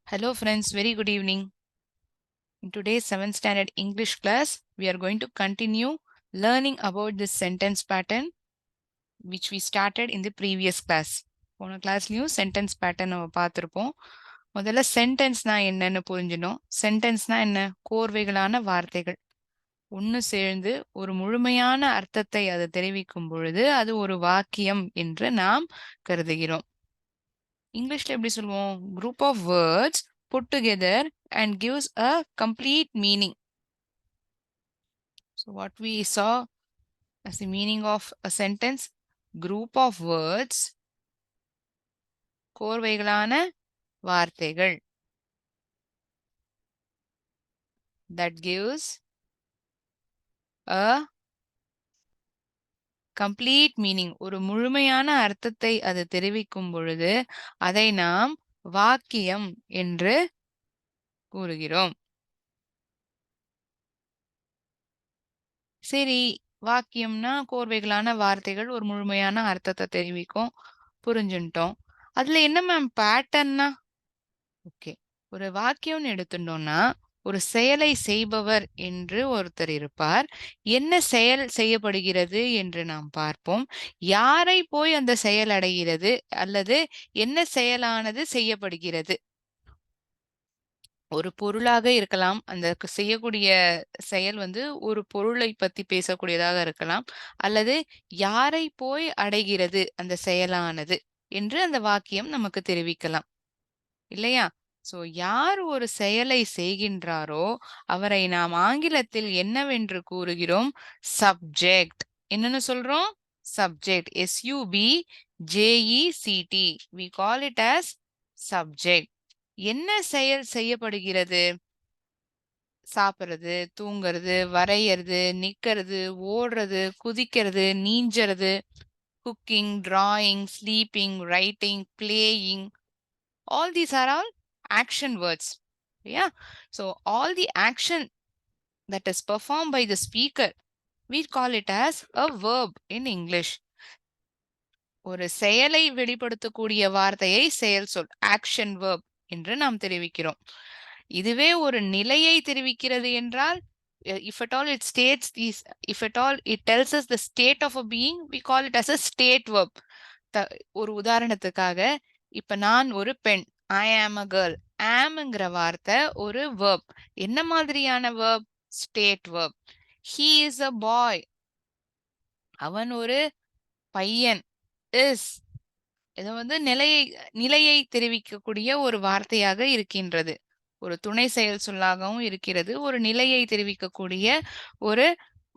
Hello friends, very good evening. In today's 7th standard English class, we are going to continue learning about this sentence pattern which we started in the previous class. போன கிளாஸ்லயும் sentence pattern நம்ம பார்த்துருப்போம். முதல்ல சென்டென்ஸ்னா என்னன்னு புரிஞ்சினோம். சென்டென்ஸ்னா என்ன? கோர்வைகளான வார்த்தைகள் ஒன்று சேர்ந்து ஒரு முழுமையான அர்த்தத்தை அது தெரிவிக்கும் பொழுது அது ஒரு வாக்கியம் என்று நாம் கருதுகிறோம். இங்கிலீஷ்ல எப்படி சொல்லுவோம்? Group of words put together and gives a complete meaning. So what we saw as the meaning of a sentence, group of words, கோர்வைகளான வார்த்தைகள், that gives a complete meaning. ஒரு முழுமையான அர்த்தத்தை அது தெரிவிக்கும் பொழுது அதை நாம் வாக்கியம் என்று கூறுகிறோம். சரி, வாக்கியம்னா கோர்வைகளான வார்த்தைகள் ஒரு முழுமையான அர்த்தத்தை தெரிவிக்கும், புரிஞ்சுட்டோம். அதுல என்ன மேம் பேட்டர்ன்னா? ஓகே, ஒரு வாக்கியம்னு எடுத்துட்டோம்னா ஒரு செயலை செய்பவர் என்று ஒருத்தர் இருப்பார். என்ன செயல் செய்யப்படுகிறது என்று நாம் பார்ப்போம். யாரை போய் அந்த செயல் அடைகிறது அல்லது என்ன செயலானது செய்யப்படுகிறது? ஒரு பொருளாக இருக்கலாம். அந்த செய்யக்கூடிய செயல் ஒரு பொருளை பத்தி பேசக்கூடியதாக இருக்கலாம். அல்லது யாரை போய் அடைகிறது அந்த செயலானது என்று அந்த வாக்கியம் நமக்கு தெரிவிக்கலாம். இல்லையா? சோ யார் ஒரு செயலை செய்கின்றாரோ அவரை நாம் ஆங்கிலத்தில் என்னவென்று கூறுகிறோம்? சப்ஜெக்ட். என்னன்னு சொல்றோம்? Subject. SUBJECT. We call it as subject. என்ன செயல் செய்யப்படுகிறது? சாப்பிடுறது, தூங்குறது, வரையறது, நிக்கிறது, ஓடுறது, குதிக்கிறது, நீஞ்சறது, cooking, drawing, sleeping, writing, playing. All these are all action words. Yeah. So all the action that is performed by the speaker, we call it as a verb in English. ஒரு செயலை வெளிப்படுத்தக்கூடிய வார்த்தையை செயல் சொல், ஆக்ஷன் verb என்று நாம் தெரிவிக்கிறோம். இதுவே ஒரு நிலையை தெரிவிக்கிறது என்றால், if at all it states these, if at all it tells us the state of a being, we call it as a state verb. ஒரு உதாரணத்துக்காக, இப்ப நான் ஒரு பெண், I am a girl. amங்கிற வார்த்தை ஒரு verb. என்ன மாதிரியான verb? State verb. He is a boy. அவன் ஒரு பையன். is இது நிலையை தெரிவிக்கக்கூடிய ஒரு வார்த்தையாக இருக்கின்றது. ஒரு துணை செயல் சொல்லாகவும் இருக்கிறது. ஒரு நிலையை தெரிவிக்கக்கூடிய ஒரு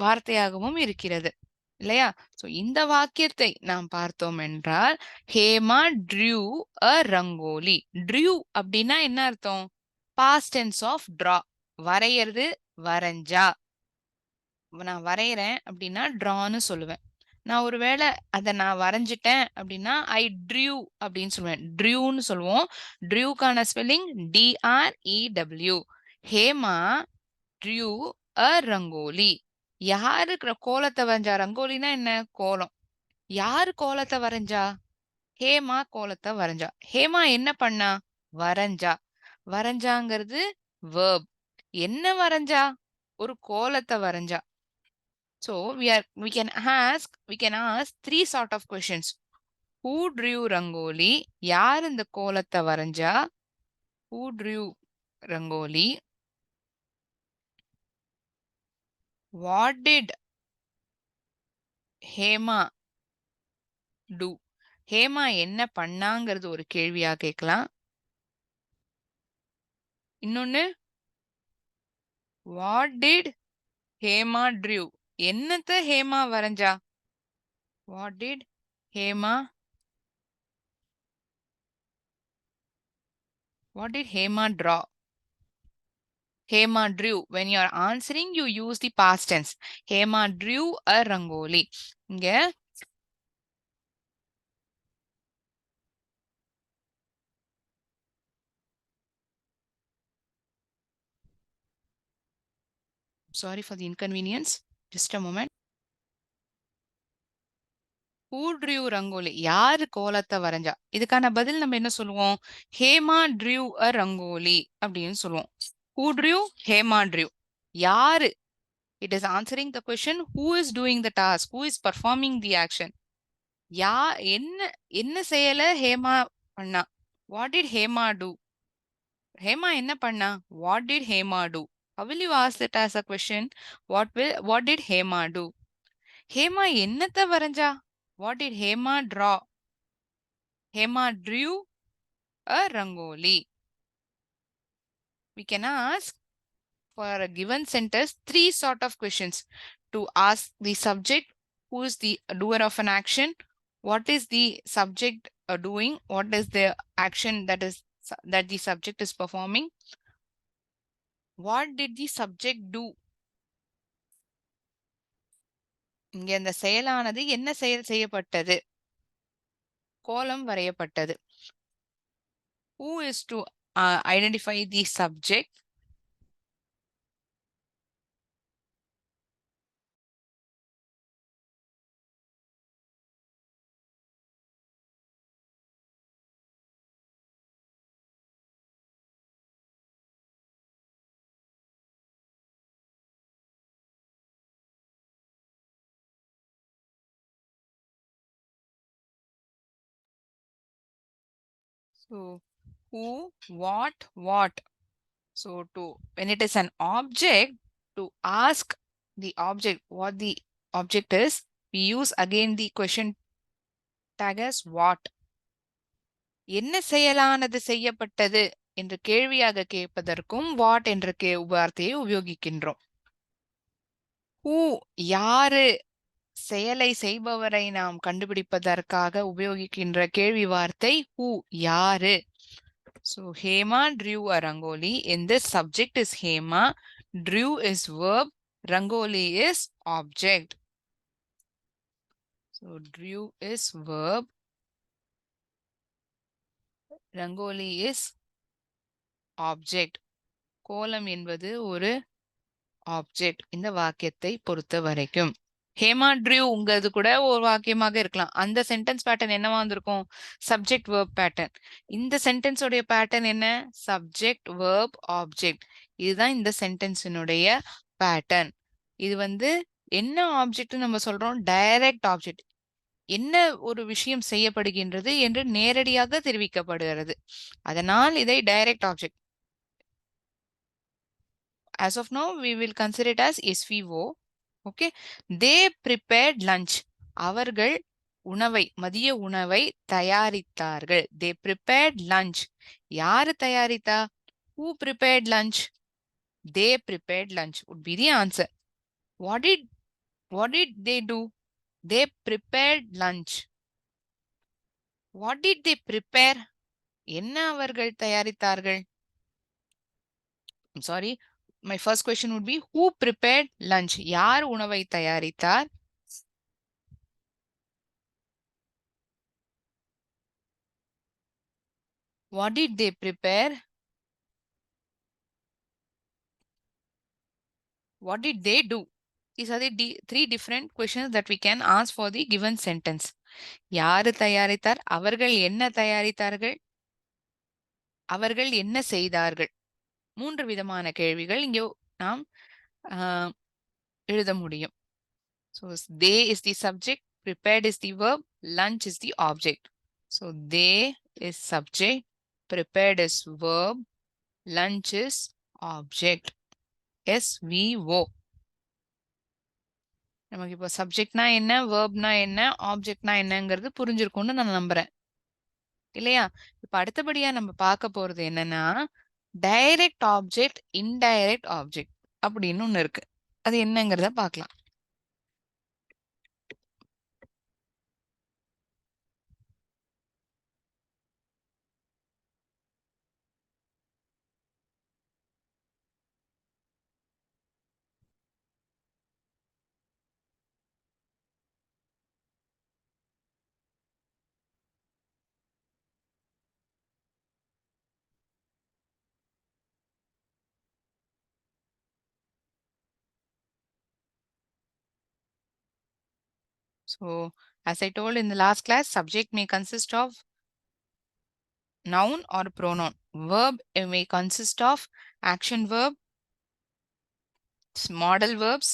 வார்த்தையாகவும் இருக்கிறது. இல்லையா? சோ இந்த வாக்கியத்தை நாம் பார்த்தோம் என்றால், Hema drew a rangoli. drew அப்படின்னா என்ன அர்த்தம்? past tense of draw. வரையறது, வரைஞ்சா. நான் வரையறேன் அப்படின்னா drawன்னு சொல்லுவேன். நான் ஒருவேளை அதை நான் வரைஞ்சிட்டேன் அப்படின்னா ஐ ட்ரியூ அப்படின்னு சொல்லுவேன். ட்ரியூன்னு சொல்லுவோம். ட்ரியூக்கான ஸ்பெல்லிங் DREW. ஹேமா ட்ரியூ அ ரங்கோலி. யாரு கோலத்தை வரைஞ்சா? ரங்கோலினா என்ன? கோலம். யாரு கோலத்தை வரைஞ்சா? ஹேமா கோலத்தை வரைஞ்சா. ஹேமா என்ன பண்ணா? வரைஞ்சா. வரைஞ்சாங்கிறது verb. என்ன வரைஞ்சா? ஒரு கோலத்தை வரைஞ்சா. So we can ask three sort of questions. Who drew Rangoli? யார் இந்த கோலத்தை வரைஞ்சா? Who drew Rangoli? What did Hema do? Hema என்ன பண்ணாங்கிறது ஒரு கேள்வியா கேட்கலாம். இன்னொன்னு, what did Hema drew? என்னத்த ஹேமா வரைஞ்சா? What did Hema draw? Hema drew. When you are answering, you use the past tense. Hema drew a rangoli. இங்க sorry for the inconvenience. Just a moment. Who drew rangoli? யாரு கோலத்தை வரைஞ்சா? இதுக்கான பதில் நம்ம என்ன சொல்லுவோம்? ஹேமா drew a ரங்கோலி அப்படின்னு சொல்லுவோம். Who drew? ஹேமா drew. யாரு? It is answering the question who is doing the task, who is performing the action. யா என்ன என்ன செயலை ஹேமா பண்ணா? What did Hema do? Hema என்ன பண்ணா? What did Hema do? How will you ask it as a question? What did Hema do? Hema என்னத்த வரைஞ்சா? What did Hema draw? Hema drew a rangoli. We can ask for a given sentence three sort of questions to ask the subject who is the doer of an action, what is the subject doing, what is the action that the subject is performing, what did the subject do. இங்க இந்த செயலானது என்ன செயல் செய்யப்பட்டது? கோலம் வரையப்பட்டது. Who is to identify the subject? So who, what. So when it is an object, to ask the object what the object is, we use again the question tag as what. என்ன செயலானது செய்யப்பட்டது என்று கேள்வியாக கேட்பதற்கும் what என்ற வார்த்தையை உபயோகிக்கின்றோம். who யாரு செயலை செய்பவரை நாம் கண்டுபிடிப்பதற்காக உபயோகிக்கின்ற கேள்வி வார்த்தை who யாரு. So Hema drew a rangoli. In this, subject is Hema, drew is verb, rangoli is object. So drew is verb, rangoli is object. கோலம் என்பது ஒரு ஆப்ஜெக்ட் இந்த வாக்கியத்தை பொறுத்த வரைக்கும். ஹேமா ட்ரியூ உங்கிறது கூட ஒரு வாக்கியமாக இருக்கலாம். அந்த சென்டென்ஸ் பேட்டர்ன் என்னவா இருந்திருக்கும்? Subject verb pattern. இந்த சென்டென்ஸோடைய பேட்டர்ன் என்ன? Subject verb object. இதுதான் இந்த சென்டென்ஸினுடைய பேட்டர்ன். இது என்ன ஆப்ஜெக்ட் நம்ம சொல்றோம்? Direct object. என்ன ஒரு விஷயம் செய்யப்படுகின்றது என்று நேரடியாக தெரிவிக்கப்படுகிறது. அதனால் இதை direct object. As of now, we will consider it as SVO. Okay. They prepared lunch. அவர்கள் உணவை மதிய உணவை தயாரித்தார்கள். They prepared lunch. யாரு தயாரித்தா? Who prepared lunch? They prepared lunch would be the answer. What did they do? They prepared lunch. What did they prepare? என்ன அவர்கள் தயாரித்தார்கள்? I'm sorry. My first question would be who prepared lunch? யார் உணவை தயாரித்தார்? What did they prepare? What did they do? These are the three different questions that we can ask for the given sentence. யாரு தயாரித்தார்? அவர்கள் என்ன தயாரித்தார்கள்? அவர்கள் என்ன செய்தார்கள்? மூன்று விதமான கேள்விகள் இங்கே நாம் எழுத முடியும். So they is the subject, prepared is the verb, lunch is the object. So they is subject, prepared is verb, lunch is object. SVO. நமக்கு இப்போ சப்ஜெக்ட்னா என்ன, வேர்ப்னா என்ன, ஆப்ஜெக்ட்னா என்னங்கிறது புரிஞ்சிருக்கும்னு நான் நம்புறேன் இல்லையா? இப்ப அடுத்தபடியா நம்ம பார்க்க போறது என்னன்னா, டைரக்ட் ஆப்ஜெக்ட், இன்டைரக்ட் ஆப்ஜெக்ட் அப்படின்னு ஒண்ணு இருக்கு. அது என்னங்கிறத பார்க்கலாம். So, as I told in the last class, subject may consist of noun or pronoun. Verb may consist of action verb, modal verbs,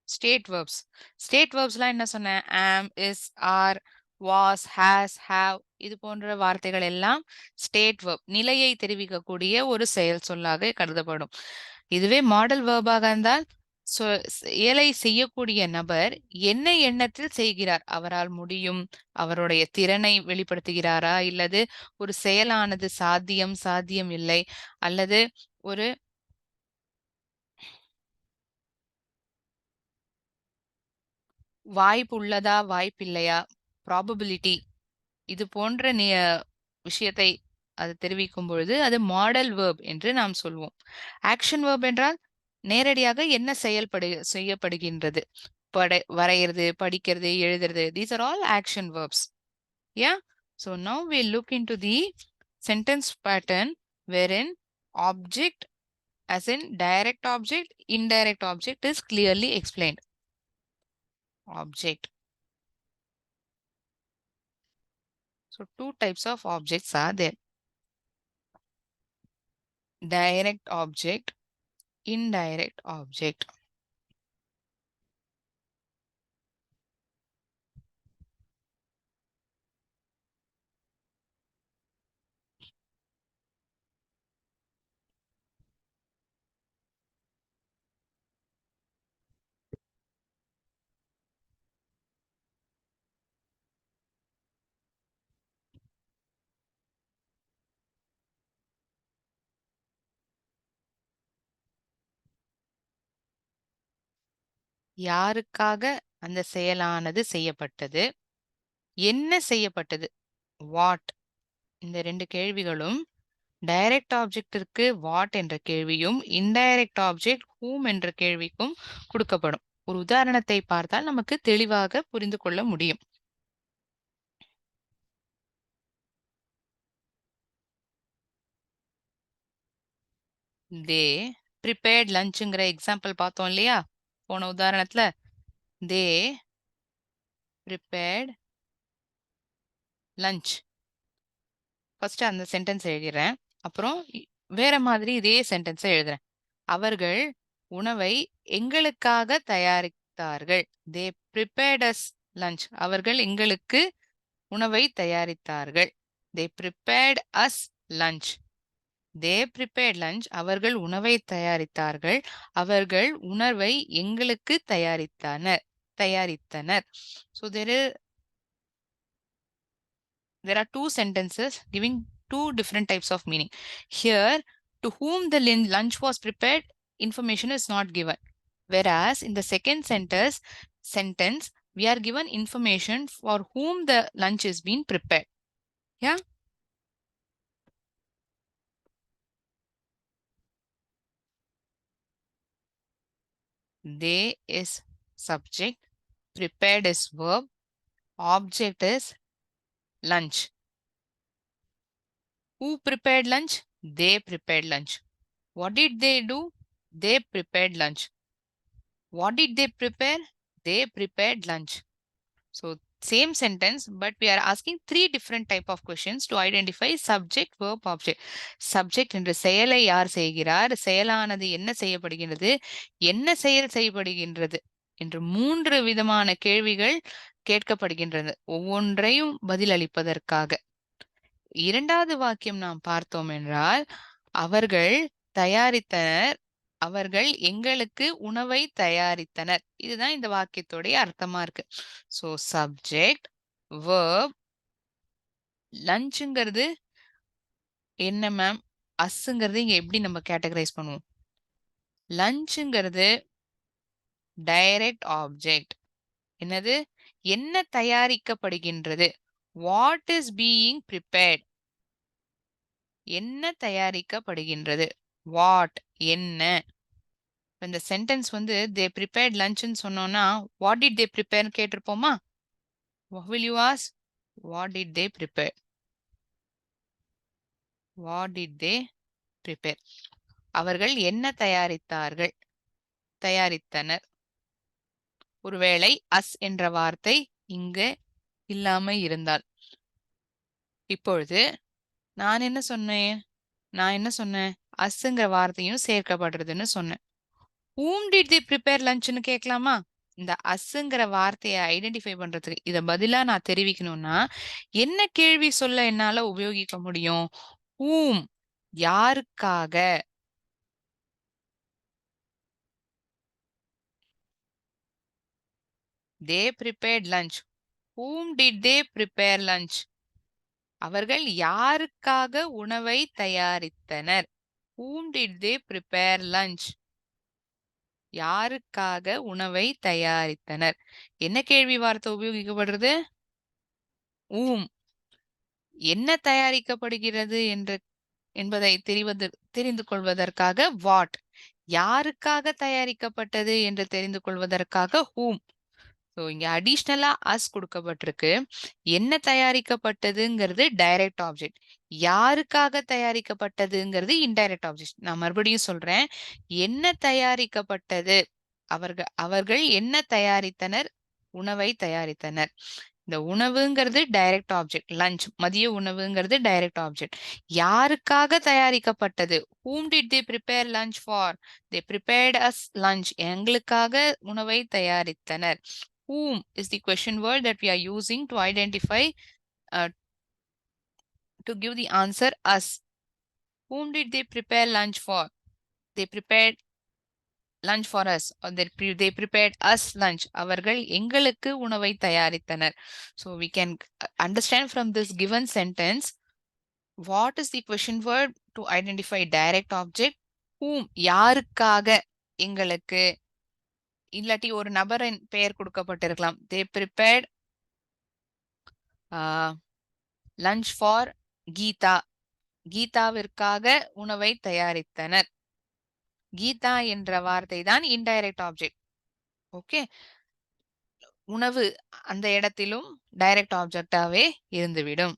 state verbs. State வேர்ப்ஸ்லாம் என்ன சொன்னேன்? Am, is, are, was, has, have இது போன்ற வார்த்தைகள் எல்லாம் state verb. நிலையை தெரிவிக்கக்கூடிய ஒரு செயல் சொல்லாக கருதப்படும். இதுவே மாடல் வேர்பாக இருந்தால் செயலை செய்யக்கூடிய நபர் என்ன எண்ணத்தில் செய்கிறார்? அவரால் முடியும், அவருடைய திறனை வெளிப்படுத்துகிறாரா? இல்லது ஒரு செயலானது சாத்தியம், சாத்தியம் இல்லை, அல்லது ஒரு வாய்ப்பு உள்ளதா, வாய்ப்பில்லையா, ப்ராபபிலிட்டி இது போன்ற விஷயத்தை அது தெரிவிக்கும் பொழுது அது மாடல் வேர்ப் என்று நாம் சொல்வோம். ஆக்ஷன் வேர்ப் என்றால் நேரடியாக என்ன செய்யப்படுகின்றது? வரைகிறது, படிக்கிறது, எழுதுறது. These are all action verbs. Yeah. So now we look into the sentence pattern wherein object as in direct object, indirect object is clearly explained. Object. So two types of objects are there. Direct object, indirect object. யாருக்காக அந்த செயலானது செய்யப்பட்டது? என்ன செய்யப்பட்டது? What? இந்த 2 கேள்விகளும் direct ஆப்ஜெக்ட்டிற்கு what என்ற கேள்வியும், இன்டைரக்ட் ஆப்ஜெக்ட் whom என்ற கேள்விக்கும் கொடுக்கப்படும். ஒரு உதாரணத்தை பார்த்தால் நமக்கு தெளிவாக புரிந்து கொள்ள முடியும். தே prepared lunchங்கிற எக்ஸாம்பிள் பார்த்தோம் இல்லையா? போன உதாரணத்துல தே prepared lunch. ஃபர்ஸ்ட் அந்த சென்டென்ஸ் எழுதிடுறேன். அப்புறம் வேற மாதிரி இதே சென்டென்ஸை எழுதுறேன். அவர்கள் உணவை எங்களுக்காக தயாரித்தார்கள். தே prepared us lunch. அவர்கள் எங்களுக்கு உணவை தயாரித்தார்கள். தே prepared us lunch. தே prepared lunch. அவர்கள் உணவை தயாரித்தார்கள். அவர்கள் உணவை எங்களுக்கு தயாரித்தனர். So there are two sentences giving two different types of meaning. Here, to whom the lunch was prepared, information is not given. Whereas in the second sentence, we are given information for whom the lunch is being prepared. Yeah. They is subject, prepared is verb, object is lunch. Who prepared lunch? They prepared lunch. What did they do? They prepared lunch. What did they prepare? They prepared lunch. So same sentence, but we are asking three different type of questions to identify subject, verb, object. Subject என்ற செயலை யார் செய்கிறார்? செயலானது என்ன செய்யப்படுகின்றது? என்ன செயல் செய்யப்படுகின்றது? என்று 3 விதமான கேள்விகள் கேட்கப்படுகின்றது. ஒவ்வொன்றையும் பதிலளிப்பதற்காக. இரண்டாவது வாக்கியம் நாம் பார்த்தோம் என்றால், அவர்கள் தயாரித்தனர். அவர்கள் எங்களுக்கு உணவை தயாரித்தனர். இதுதான் இந்த வாக்கியத்துடைய அர்த்தமா இருக்கு. ஸோ சப்ஜெக்ட், வேர்ப், லஞ்சுங்கிறது என்ன மேம்? அஸ்ஸுங்கிறது இங்க எப்படி நம்ம கேட்டகரைஸ் பண்ணுவோம்? லஞ்சுங்கிறது டைரக்ட் ஆப்ஜெக்ட். என்னது? என்ன தயாரிக்கப்படுகின்றது? What is being prepared? என்ன தயாரிக்கப்படுகின்றது? வாட் என்ன? இந்த சென்டென்ஸ் வந்து தே ப்ரிப்பேர்ட் லஞ்ச்னு சொன்னோம்னா வாட் டிட் தே ப்ரிப்பேர்னு கேட்டிருப்போமா? What will you ask? What did they prepare? What did they prepare? அவர்கள் என்ன தயாரித்தனர்? ஒருவேளை அஸ் என்ற வார்த்தை இங்க இல்லாம இருந்தால். இப்பொழுது நான் என்ன சொன்னேன்? நான் என்ன சொன்னேன்? அஸ்ங்கிற வார்த்தையும் சேர்க்கப்படுறதுன்னு சொன்னேன். whom did they prepare lunchன்னு கேட்கலாமா? இந்த அஸ்ங்கிற வார்த்தையை ஐடென்டிஃபை பண்றதுக்கு இத பதிலா நான் தெரிவிக்கணும்னா என்ன கேள்வி சொல்ல என்னால உபயோகிக்க முடியும்? whom யாருக்காக? they prepared lunch. whom did they prepare lunch? அவர்கள் யாருக்காக உணவை தயாரித்தனர்? whom did they prepare lunch? யாருக்காக உணவை தயாரித்தனர்? என்ன கேள்வி வார்த்தை உபயோகிக்கப்படுறது? whom என்ன தயாரிக்கப்படுகிறது என்பதை தெரிந்து கொள்வதற்காக வாட் யாருக்காக தயாரிக்கப்பட்டது என்று தெரிந்து கொள்வதற்காக whom. ஸோ இங்க அடிஷ்னலா அஸ் கொடுக்கப்பட்டிருக்கு. என்ன தயாரிக்கப்பட்டதுங்கிறது டைரக்ட் ஆப்ஜெக்ட். யாருக்காக தயாரிக்கப்பட்டதுங்கிறது இன்டைரக்ட் ஆப்ஜெக்ட். நான் மறுபடியும் சொல்றேன். என்ன தயாரிக்கப்பட்டது? அவர்கள் என்ன தயாரித்தனர்? உணவை தயாரித்தனர். இந்த உணவுங்கிறது டைரக்ட் ஆப்ஜெக்ட். லஞ்ச் மதிய உணவுங்கிறது டைரக்ட் ஆப்ஜெக்ட். யாருக்காக தயாரிக்கப்பட்டது? whom did they prepare lunch for? they prepared us lunch. எங்களுக்காக உணவை தயாரித்தனர். whom is the question word that we are using to identify uh, to give the answer us. whom did they prepare lunch for? they prepared lunch for us or they prepared us lunch. அவர்கள் எங்களுக்கு உணவை தயாரித்தனர். So we can understand from this given sentence what is the question word to identify direct object. whom யாருக்காக எங்களுக்கு இல்லாட்டி ஒரு நபரின் பெயர் கொடுக்கப்பட்டிருக்கலாம். they prepared lunch for Geetha. கீதாவிற்காக உணவை தயாரித்தனர். கீதா என்ற வார்த்தை தான் இன்டைரக்ட் ஆப்ஜெக்ட். ஓகே, உணவு அந்த இடத்திலும் டைரக்ட் ஆப்ஜெக்டாவே இருந்துவிடும்.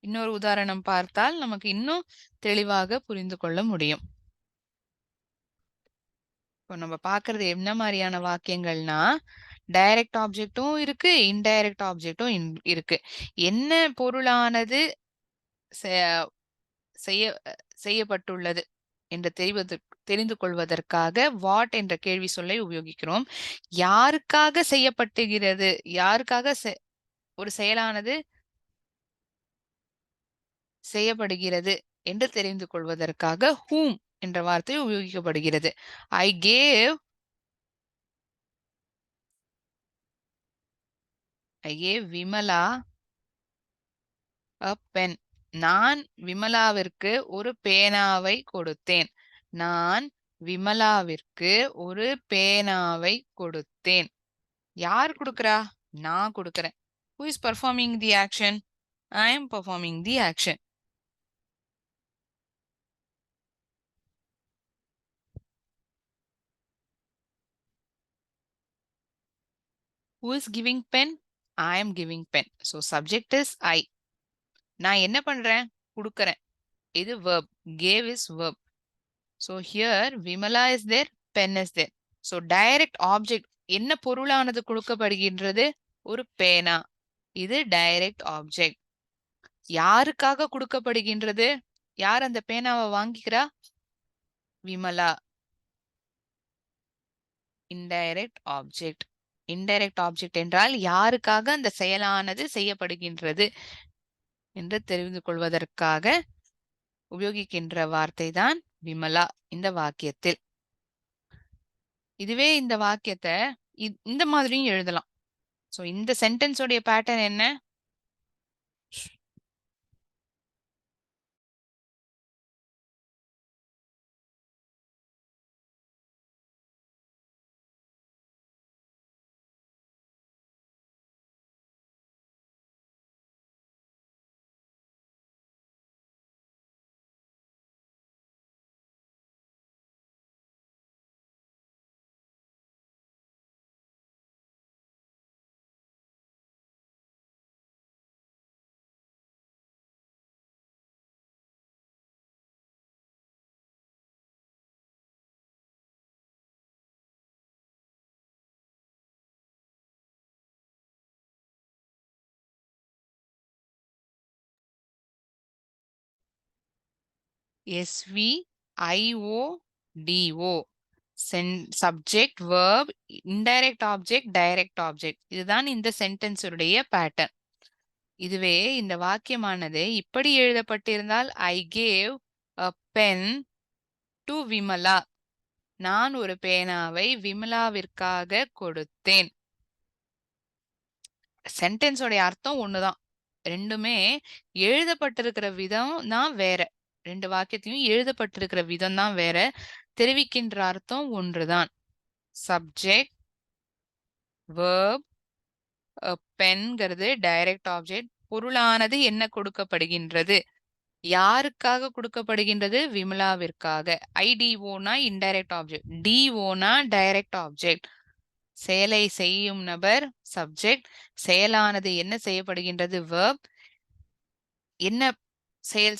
இன்னொரு உதாரணம் பார்த்தால் நமக்கு இன்னும் தெளிவாக புரிந்து கொள்ள முடியும். இப்போ நம்ம பார்க்கறது என்ன மாதிரியான வாக்கியங்கள்னா டைரக்ட் ஆப்ஜெக்டும் இருக்கு, இன்டைரக்ட் ஆப்ஜெக்டும் இருக்கு. என்ன பொருளானது செய்யப்பட்டுள்ளது என்று தெரிந்து கொள்வதற்காக வாட் என்ற கேள்வி சொல்லை உபயோகிக்கிறோம். யாருக்காக செய்யப்பட்டுகிறது? யாருக்காக ஒரு செயலானது செய்யப்படுகிறது என்று தெரிந்து கொள்வதற்காக whom என்ற வார்த்தை உபயோகிக்கப்படுகிறது. I gave Vimala a pen. நான் விமலாவிற்கு ஒரு பேனாவை கொடுத்தேன். நான் விமலாவிற்கு ஒரு பேனாவை கொடுத்தேன். யார் கொடுக்கறா? நான் கொடுக்கறேன். Who is performing the action? I am performing the action. Who is giving pen? I am giving pen. So subject is I. நான் என்ன பண்றேன்? கொடுக்கறேன். இது verb. Gave is verb. So here Vimala is there, pen is there. So direct object என்ன பொருளானது கொடுக்கப்படுகின்றது? ஒரு பேனா. இது டைரக்ட் ஆப்ஜெக்ட். யாருக்காக கொடுக்கப்படுகின்றது? யார் அந்த பேனாவை வாங்கிக்கிறா? Vimala. Indirect object. Indirect object என்றால் யாருக்காக அந்த செயலானது செய்யப்படுகின்றது என்று தெரிந்து கொள்வதற்காக உபயோகிக்கின்ற வார்த்தை தான் விமலா இந்த வாக்கியத்தில். இதுவே இந்த வாக்கியத்தை இந்த மாதிரியும் எழுதலாம். சோ இந்த சென்டென்ஸ் உடைய பேட்டர்ன் என்ன? SVIODO. Subject verb indirect object direct object. இதுதான் இந்த சென்டென்ஸ் உடைய பேட்டர்ன். இதுவே இந்த வாக்கியமானது இப்படி எழுதப்பட்டிருந்தால் I gave a pen to Vimala. நான் ஒரு பேனாவை விமலாவிற்காக கொடுத்தேன். சென்டென்ஸோட அர்த்தம் ஒண்ணுதான். ரெண்டுமே எழுதப்பட்டிருக்கிற விதம் தான் வேற. ரெண்டு வாக்கியத்திலும் எழுதப்பட்டிருக்கிற விதம் தான் வேற. தெரிவிக்கின்ற அர்த்தம் ஒன்றுதான். சப்ஜெக்ட் verb பென்கிறது டைரக்ட் ஆப்ஜெக்ட். பொருளானது என்ன கொடுக்கப்படுகின்றது, யாருக்காக கொடுக்கப்படுகின்றது, விமலாவிற்காக. ஐடிஓனா இன்டைரக்ட் ஆப்ஜெக்ட், டிஓனா டைரக்ட் ஆப்ஜெக்ட். செயலை செய்யும் நபர் சப்ஜெக்ட், செயலானது என்ன செய்யப்படுகின்றது verb, என்ன செயல்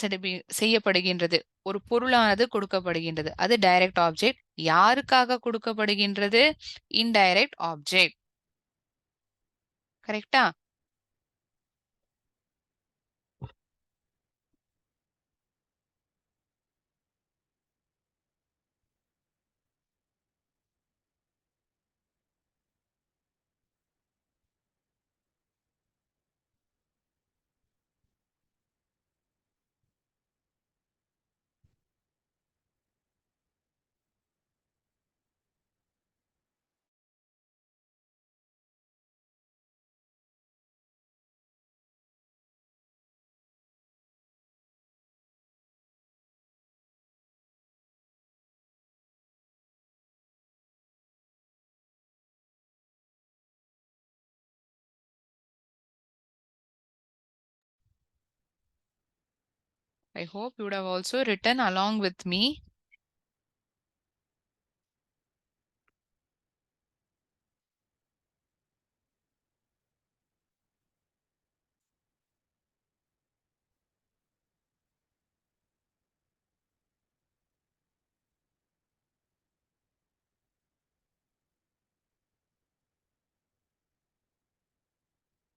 செய்யப்படுகின்றது, ஒரு பொருளானது கொடுக்கப்படுகின்றது, அது டைரக்ட் ஆப்ஜெக்ட். யாருக்காக கொடுக்கப்படுகின்றது, இன்டைரக்ட் ஆப்ஜெக்ட். கரெக்டா? I hope you would have also written along with me.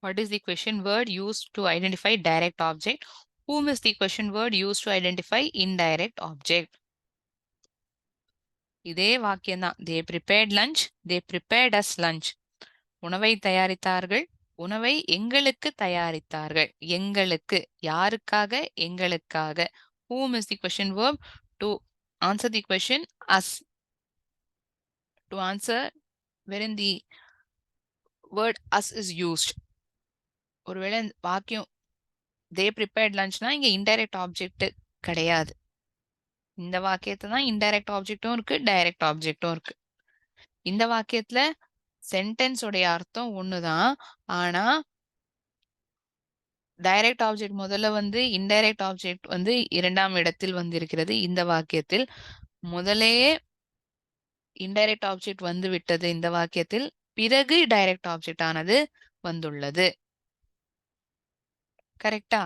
What is the question word used to identify direct object? Whom is the question word used to identify indirect object? இதே வாக்கியம்தான். They prepared lunch. They prepared us lunch. உணவை தயாரித்தார்கள். உணவை எங்களுக்கு தயாரித்தார்கள். எங்களுக்கு, யாருக்காக, எங்களுக்காக. Whom is the question verb? To answer the question, us. To answer wherein the word us is used. ஒருவேளை வாக்கியம் தே prepared லஞ்ச்னா இங்க இன்டைரக்ட் ஆப்ஜெக்ட் கிடையாது. இந்த வாக்கியத்துல தான் இன்டைரக்ட் ஆப்ஜெக்டும் இருக்கு, டைரக்ட் ஆப்ஜெக்டும் இருக்கு. இந்த வாக்கியத்துல சென்டென்ஸ் உடைய அர்த்தம் ஒண்ணுதான். ஆனா டைரக்ட் ஆப்ஜெக்ட் முதல்ல வந்து இன்டைரக்ட் ஆப்ஜெக்ட் வந்து இரண்டாம் இடத்தில் வந்திருக்கிறது. இந்த வாக்கியத்தில் முதலேயே இன்டைரக்ட் ஆப்ஜெக்ட் வந்து விட்டது இந்த வாக்கியத்தில். பிறகு டைரக்ட் ஆப்ஜெக்ட் ஆனது வந்துள்ளது. கரெக்டா?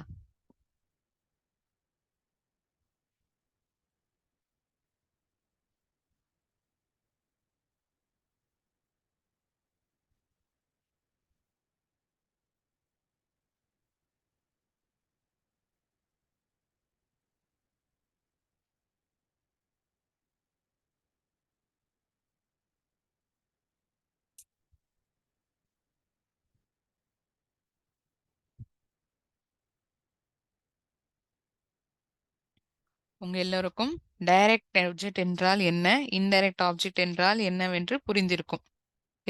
உங்க எல்லோருக்கும் டைரக்ட் ஆப்ஜெக்ட் என்றால் என்ன, இன்டைரக்ட் ஆப்ஜெக்ட் என்றால் என்னவென்று புரிந்திருக்கும்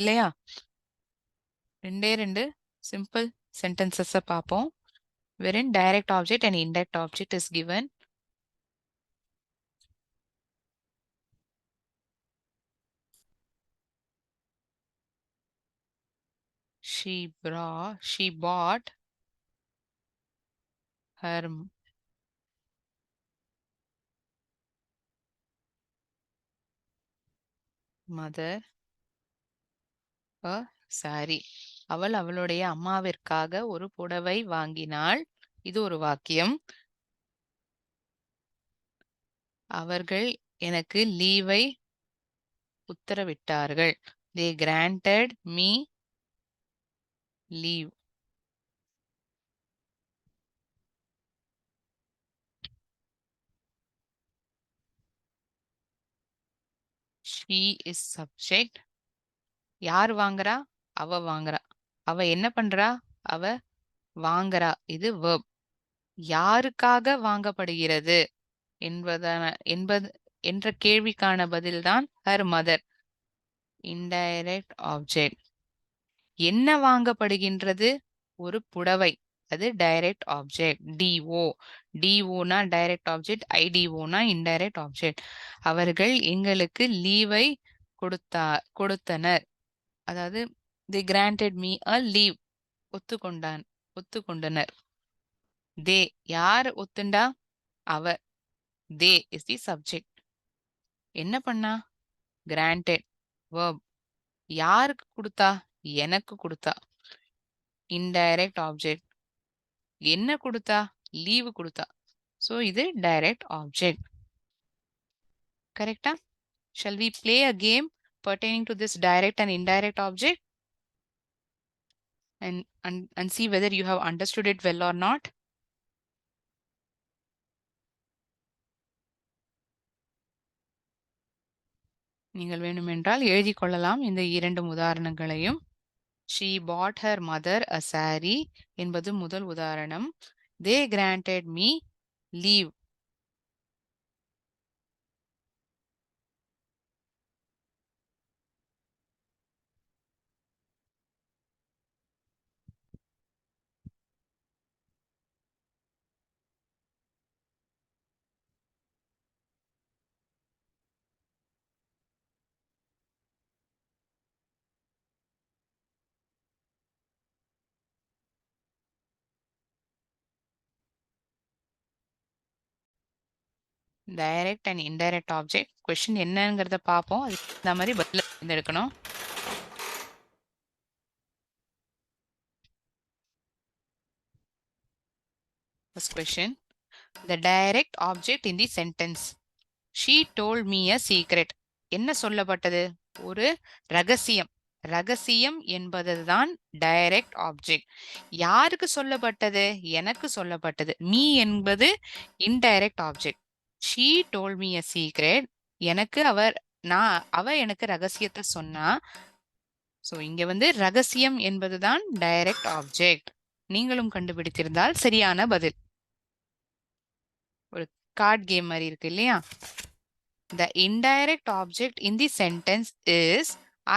இல்லையா? ரெண்டே ரெண்டு சிம்பிள் சென்டென்சஸ் பார்ப்போம். wherein direct object and indirect object is given. She bought her mother a saree. அவள் அவளுடைய அம்மாவிற்காக ஒரு புடவை வாங்கினாள். இது ஒரு வாக்கியம். அவர்கள் எனக்கு லீவை உத்தரவிட்டார்கள். they granted me leave. She is subject. யார் வாங்குறா? அவ வாங்குறா. அவ என்ன பண்றா? அவ வாங்குறா. இது verb. யாருக்காக வாங்கப்படுகிறது என்பதான என்பது என்ற கேள்விக்கான பதில்தான் her mother. Indirect object. என்ன வாங்கப்படுகின்றது? ஒரு புடவை. அது டைரக்ட் ஆப்ஜெக்ட். டிஓ. டிஓனா டைரக்ட் ஆப்ஜெக்ட், ஐடிஓனா இன்டைரக்ட் ஆப்ஜெக்ட். அவர்கள் எங்களுக்கு லீவை கொடுத்தனர். அதாவது they granted me a leave. ஒத்துக்கொண்டனர். தே யார் ஒத்துண்டா? அவ. தே இஸ் தி சப்ஜெக்ட். என்ன பண்ணா? granted verb. யாருக்கு கொடுத்தா? எனக்கு கொடுத்தா. Indirect object. என்ன கொடுத்தா? லீவு கொடுத்தா. So இது டைரக்ட் ஆப்ஜெக்ட். கரெக்டா? Shall we play a game pertaining to this direct and indirect object and see whether you have understood it well or not? நீங்கள் வேண்டுமென்றால் எழுதிக் கொள்ளலாம் இந்த இரண்டு உதாரணங்களையும். She bought her mother a saree என்பது முதல் உதாரணம். They granted me leave. Direct and indirect object. Question என்னங்கிறத பார்ப்போம். அதுக்கு இந்த மாதிரி பதில் தேர்ந்தெடுக்கணும். First question. The direct object in the sentence. She told me a secret. என்ன சொல்லப்பட்டது? ஒரு ரகசியம். ரகசியம் என்பதுதான் டைரக்ட் ஆப்ஜெக்ட். யாருக்கு சொல்லப்பட்டது? எனக்கு சொல்லப்பட்டது. மீ என்பது indirect object. She told me a secret. எனக்கு அவ எனக்கு ரகசியத்தை சொன்னா. சோ இங்க வந்து ரகசியம் என்பதுதான் டைரக்ட் ஆப்ஜெக்ட். நீங்களும் கண்டுபிடித்திருந்தால் சரியான பதில். ஒரு கார்ட் கேம் மாதிரி இருக்கு இல்லையா? The indirect object in the sentence is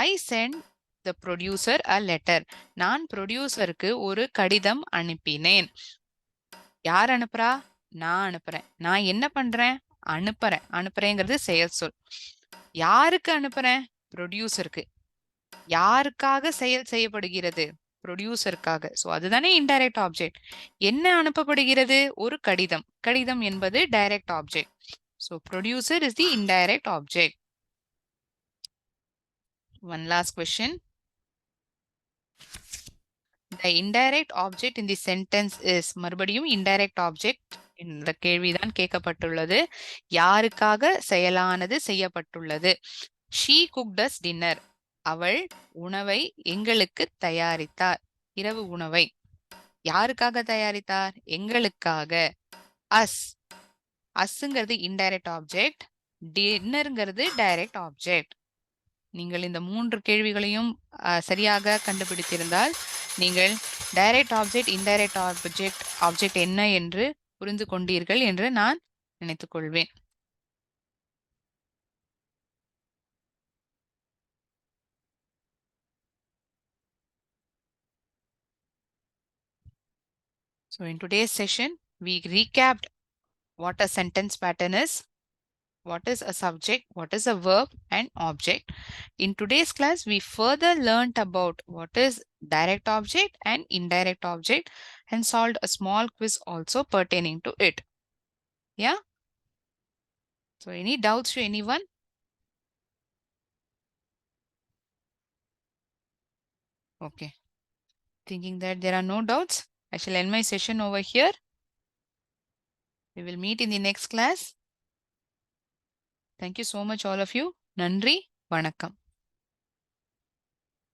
I sent the producer a letter. நான் ப்ரொடியூசருக்கு ஒரு கடிதம் அனுப்பினேன். யார் அனுப்புறா? நான் அனுப்புறேன். நான் என்ன பண்றேன்? அனுப்புறேன். அனுப்புறேங்கிறது செயல் சொல். யாருக்கு அனுப்புறேன்? ப்ரொடியூசருக்கு. யாருக்காக செயல் செய்யப்படுகிறது? ப்ரொடியூசருக்காக. சோ அதுதானே இன்டைரக்ட் ஆப்ஜெக்ட். என்ன அனுப்பப்படுகிறது? ஒரு கடிதம். கடிதம் என்பது direct object. So producer is the indirect object. One last question. The indirect object in the sentence is மறுபடியும் indirect object இந்த கேள்விதான் கேட்கப்பட்டுள்ளது. யாருக்காக செயலானது செய்யப்பட்டுள்ளது? She cooked us dinner. அவள் உணவை எங்களுக்கு தயாரித்தார். இரவு உணவை. யாருக்காக தயாரித்தார்? எங்களுக்காக. us. usங்கிறது indirect object. dinnerங்கிறது direct object. நீங்கள் இந்த 3 கேள்விகளையும் சரியாக கண்டுபிடித்திருந்தால் நீங்கள் டைரக்ட் ஆப்ஜெக்ட், இன்டைரக்ட் ஆப்ஜெக்ட் என்ன என்று புரிந்து கொண்டீர்கள் என்று நான் நினைத்துக் கொள்வேன். So in today's session, we recapped what a sentence pattern is, what is a subject, what is a verb and object. In today's class, we further learned about what is direct object and indirect object and solved a small quiz also pertaining to it. Yeah? So any doubts to anyone? Okay. Thinking that there are no doubts, I shall end my session over here. We will meet in the next class. Thank you so much all of you. நன்றி, வணக்கம்.